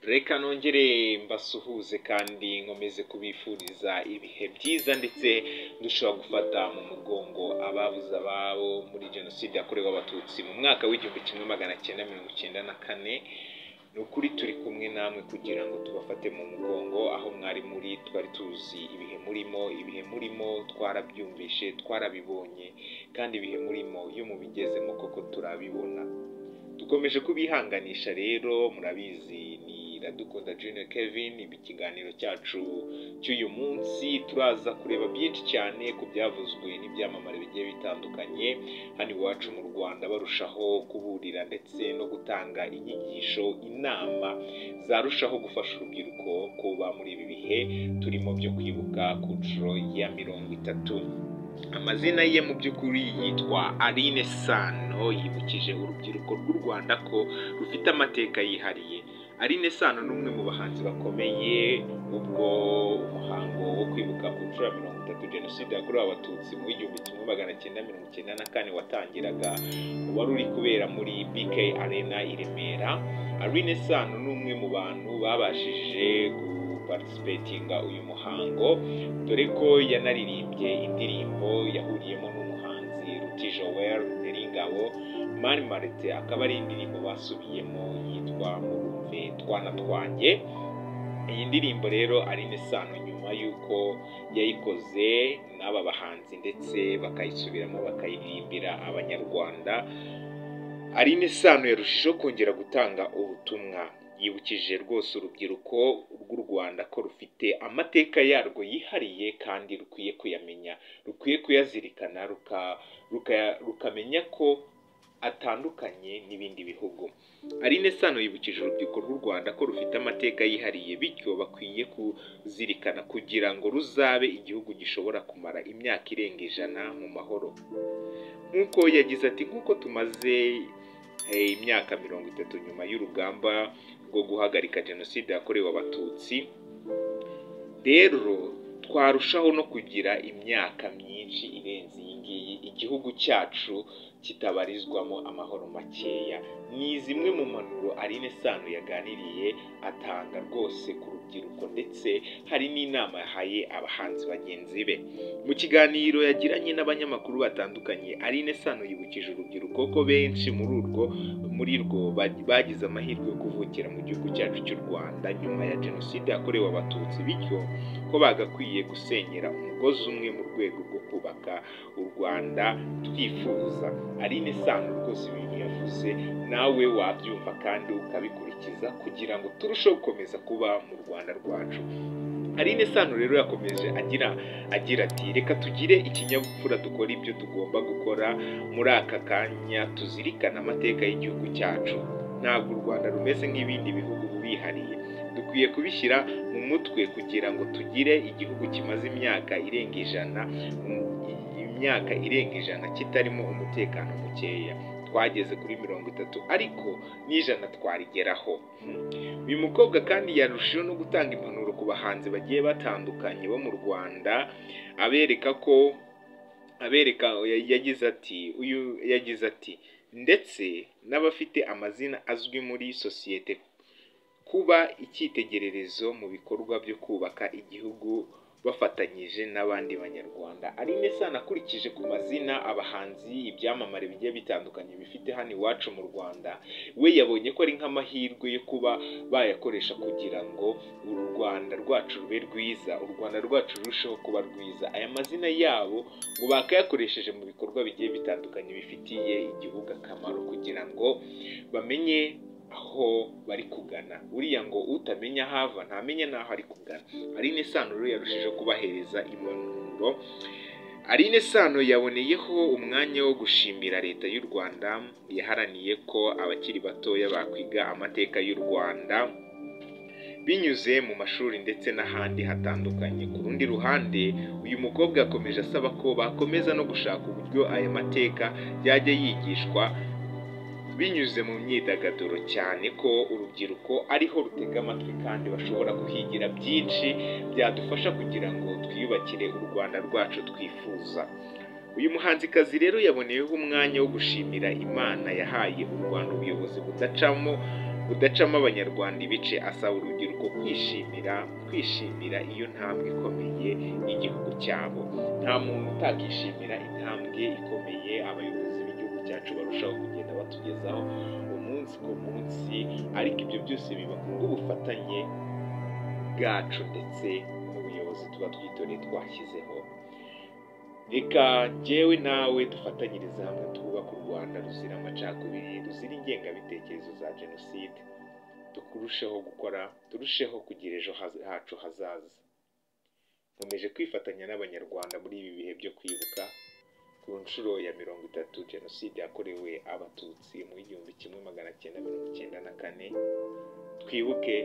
Reka nongere mbasuhuze kandi nkomeze kubifuriza ibihe byiza ndetse ndushaho gufata mu mugongo ababuze ababo muri jenoside yakorewe abatutsi mu mwaka w'1994. Ni ukuri turi kumwe namwe kugira ngo tubafate mu mugongo aho mwari muri. Twari tuzi ibihe murimo twarabyumvishe, twarabibonye, kandi ibihe murimo iyo mubigezemo koko turabibona. Dukomeje kubihanganisha rero, murabizi ni Iradukunda Junior Kevin. Ikiganiro cyacu cy'uyu munsi turaza kureba byinshi cyane ku byavuzwe n'ibyamamare bigiye bitandukanye hano iwacu mu Rwanda, barushaho kuburira ndetse no gutanga inyigisho, inama zarushaho gufasha urubyiruko kuba muri ibi bihe turimo byo kwibuka ku nshuro ya 30. Amazina ye mu by'ukuri yitwa Aline Sano. Yibukije urubyiruko rw'u Rwanda ko rufite amateka yihariye. Aline Sano ni umwe mu bahanzi bakomeye. Ubwo umuhango wo kwibuka ku nshuro ya 30 jenoside yakorewe abatutsi mu 1994 watangiraga, wari uri kubera muri BK Arena i Remera. Aline Sano ni umwe mu bantu babashije participatinga uyu muhango, dore ko yanaririmbye indirimbo yahuriyemo n'umuhanzi Ruti Joel Neringabo Mani Marite, akaba ari indirimbo basubiyemo yitwa Murumve Twana Twanjye. Iyi ndirimbo rero Aline Sano nyuma y'uko yayikoze n'aba bahanzi ndetse bakayisubiramo bakayiririmbira abanyarwanda, Aline Sano yarushijeho kongera gutanga ubutumwa. Yibukije rwose urubyiruko rw'u Rwanda ko rufite amateka yarwo yihariye kandi rukwiye kuyamenya, rukwiye kuyazirikana, rukamenya ko atandukanye n'ibindi bihugu. Aline Sano yibukije urubyiruko rw'u Rwanda ko rufite amateka yihariye, bityo bakwiye kuzirikana kugira ngo ruzabe igihugu gishobora kumara imyaka irenga 100 mu mahoro. Nk'uko yagize ati, nk'uko tumaze imyaka 30 nyuma y'urugamba rwo guhagarika jenoside yakorewe abatutsi, rero twarushaho no kugira imyaka myinshi irenze iyi ngiyi igihugu cyacu kitabarizwamo amahoro makeya. Ni zimwe mu mpanuro Aline Sano yaganiriye atanga rwose ku rubyiruko, ndetse hari n'inama yahaye abahanzi bagenzi be. Mu kiganiro yagiranye n'abanyamakuru batandukanye, Aline Sano yibukije urubyiruko ko benshi muri rwo bagize amahirwe yo kuvukira mu gihugu cyacu cy'u Rwanda nyuma ya jenoside yakorewe abatutsi, bityo ko bagakwiye gusenyera umugozi umwe mu rwego rwo kubaka u Rwanda twifuza. Aline Sano rwose ibintu yavuze nawe wabyumva kandi ukabikurikiza kugira ngo turusheho gukomeza kuba mu Rwanda rwacu. Aline Sano rero yakomeje agira ati, reka tugire ikinyabupfura, dukora ibyo tugomba gukora muri aka kanya, tuzirikana amateka y'igihugu cyacu. Ntabwo u Rwanda rumeze nk'ibindi bihugu rurihariye, dukwiye kubishyira mu mutwe kugira ngo tugire igihugu kimaze imyaka irenga 100 kitarimo umutekano mukeya. Twageze kuri 30 ariko n'100 twarigeraho. Uyu mukobwa kandi yarushijeho no gutanga impanuro ku bahanzi bagiye batandukanye bo mu Rwanda, yagize ati ndetse n'abafite amazina azwi muri sosiyete kuba icyitegererezo mu bikorwa byo kubaka igihugu bafatanyije n'abandi banyarwanda. Aline Sano akurikije ku mazina abahanzi, ibyamamare bigiye bitandukanye bifite hano iwacu mu Rwanda, we yabonye ko ari nk'amahirwe yo kuba bayakoresha kugira ngo u Rwanda rwacu rube rwiza, u Rwanda rwacu rurusheho kuba rwiza. Aya mazina yabo ngo bakayakoresheje mu bikorwa bigiye bitandukanye bifitiye igihugu akamaro kugira ngo bamenye aho bari kugana. Buriya ngo utamenya hava ntamenya naho ari kugana. Aline Sano rero yarushijeho kubahereza impanuro. Aline Sano yaboneyeho umwanya wo gushimira leta y'u Rwanda yaharaniye ko abakiri batoya bakwiga amateka y'u Rwanda binyuze mu mashuri ndetse n'ahandi hatandukanye. Ku rundi ruhande, uyu mukobwa yakomeje asaba ko bakomeza no gushaka uburyo aya mateka yajya yigishwa binyuze mu myidagaduro, cyane ko urubyiruko ariho rutega amatwi kandi bashobora kuhigira byinshi byadufasha kugira ngo twiyubakire u Rwanda rwacu twifuza. Uyu muhanzikazi rero yaboneyeho umwanya wo gushimira Imana yahaye u Rwanda ubuyobozi budacamo budacamo abanyarwanda ibice, asaba urubyiruko kwishimira iyo ntambwe ikomeye y'igihugu cyabo. Nta muntu utakishimira intambwe ikomeye abayobozi b'igihugu cyacu barushaho kugenda batugezaho umunsi ku munsi, ariko ibyo byose biba kubw'ubufatanye bwacu ndetse n'ubuyobozi tuba twitoreye twashyizeho. Reka jyewe nawe dufatanyirize hamwe twubaka u Rwanda ruzira amacakubiri, ruzira ingengabitekerezo za jenoside, turusheho kugira ejo hacu hazaza. Nkomeje kwifatanya n'abanyarwanda muri ibi bihe byo kwibuka ku nshuro ya 30 jenoside yakorewe abatutsi mu 1994. Twibuke